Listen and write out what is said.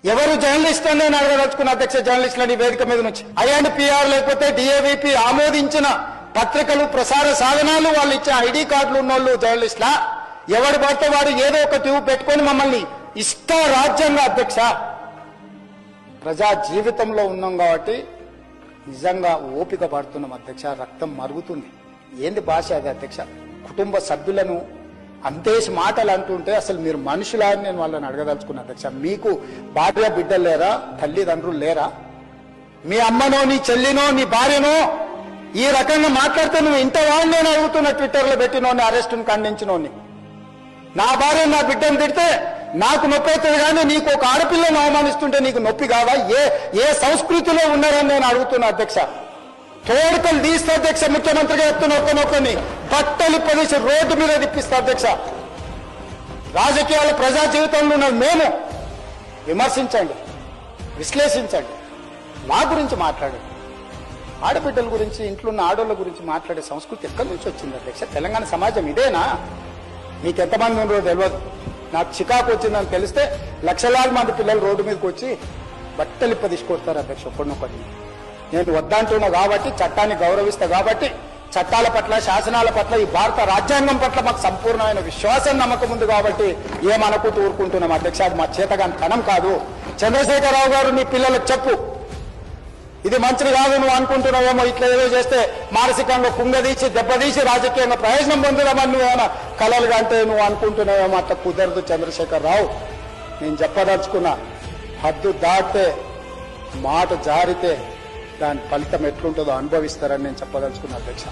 ఎవరు జర్నలిస్ట్ అని నేను అడగదలుచుకున్న అధ్యక్ష, జర్నలిస్టులని వేదిక మీద నుంచి ఐఎన్పిఆర్ లేకపోతే డిఏవిపి ఆమోదించిన పత్రికలు ప్రసార సాధనాలు వాళ్ళు ఇచ్చే ఐడి కార్డులు ఉన్నోళ్ళు జర్నలిస్టులా? ఎవడు పడితే వాడు ఏదో ఒక ట్యూబ్ పెట్టుకొని మమ్మల్ని ఇష్ట రాజ్యంగా అధ్యక్ష, ప్రజా జీవితంలో ఉన్నాం కాబట్టి నిజంగా ఓపిక పడుతున్నాం అధ్యక్ష. రక్తం మరుగుతుంది. ఏంది భాష అది అధ్యక్ష? కుటుంబ సభ్యులను అంతేసి మాటలు అంటుంటే అసలు మీరు మనుషులా అని నేను వాళ్ళని అడగదలుచుకున్నా అధ్యక్ష. మీకు భార్య బిడ్డలు లేరా? తల్లిదండ్రులు లేరా? మీ అమ్మనో నీ చెల్లినో నీ భార్యనో ఈ రకంగా మాట్లాడితే నువ్వు ఇంతవా నేను అడుగుతున్నా. ట్విట్టర్లో పెట్టినోని, అరెస్టును ఖండించినోని. నా భార్య నా బిడ్డను తిడితే నాకు నొప్పి అవుతుంది, కానీ నీకు ఒక ఆడపిల్లను అవమానిస్తుంటే నీకు నొప్పి కావా? ఏ సంస్కృతిలో ఉన్నారని నేను అడుగుతున్నా అధ్యక్ష. తోడుకలు తీస్తే అధ్యక్ష, ముఖ్యమంత్రిగా చెప్తున్న ఒక్కనొక్కని బట్టలు పదేసి రోడ్డు మీద తిప్పిస్తా అధ్యక్ష. రాజకీయాలు ప్రజా జీవితంలో ఉన్న మేము విమర్శించండి, విశ్లేషించండి, మా గురించి మాట్లాడండి. ఆడబిడ్డల గురించి, ఇంట్లో ఉన్న ఆడోళ్ళ గురించి మాట్లాడే సంస్కృతి ఎక్కడి నుంచి వచ్చింది అధ్యక్ష? తెలంగాణ సమాజం ఇదేనా? మీకు ఎంతమంది ఉన్నారో తెలియదు. నాకు చికాకు వచ్చిందని తెలిస్తే లక్షలాది మంది పిల్లలు రోడ్డు మీదకి వచ్చి బట్టలిప్ప తీసుకొస్తారు అధ్యక్ష ఒక్కడినొక్కడిని. నేను వద్దంటున్నా కాబట్టి, చట్టాన్ని గౌరవిస్తా కాబట్టి, చట్టాల పట్ల, శాసనాల పట్ల, ఈ భారత రాజ్యాంగం పట్ల మాకు సంపూర్ణమైన విశ్వాసం, నమ్మకం ఉంది కాబట్టి ఏమనుకుంటూ ఊరుకుంటున్నాం అధ్యక్ష. అది మా చేతగాని తనం కాదు. చంద్రశేఖరరావు గారు నీ పిల్లలకు చెప్పు, ఇది మంచిది కాదు, నువ్వు అనుకుంటున్నావేమో ఇట్లా ఏదో చేస్తే మానసికంగా కుంగదీసి దెబ్బతీసి రాజకీయంగా ప్రయోజనం పొందుదామని నువ్వేమన్నా కలలుగా అంటే నువ్వు అనుకుంటున్నావేమో. అట్లా కుదరదు చంద్రశేఖరరావు. నేను చెప్పదలుచుకున్నా, హద్దు దాటితే, మాట జారితే దాని ఫలితం ఎట్లుంటుందో అనుభవిస్తారని నేను చెప్పదలుచుకున్నా అధ్యక్ష.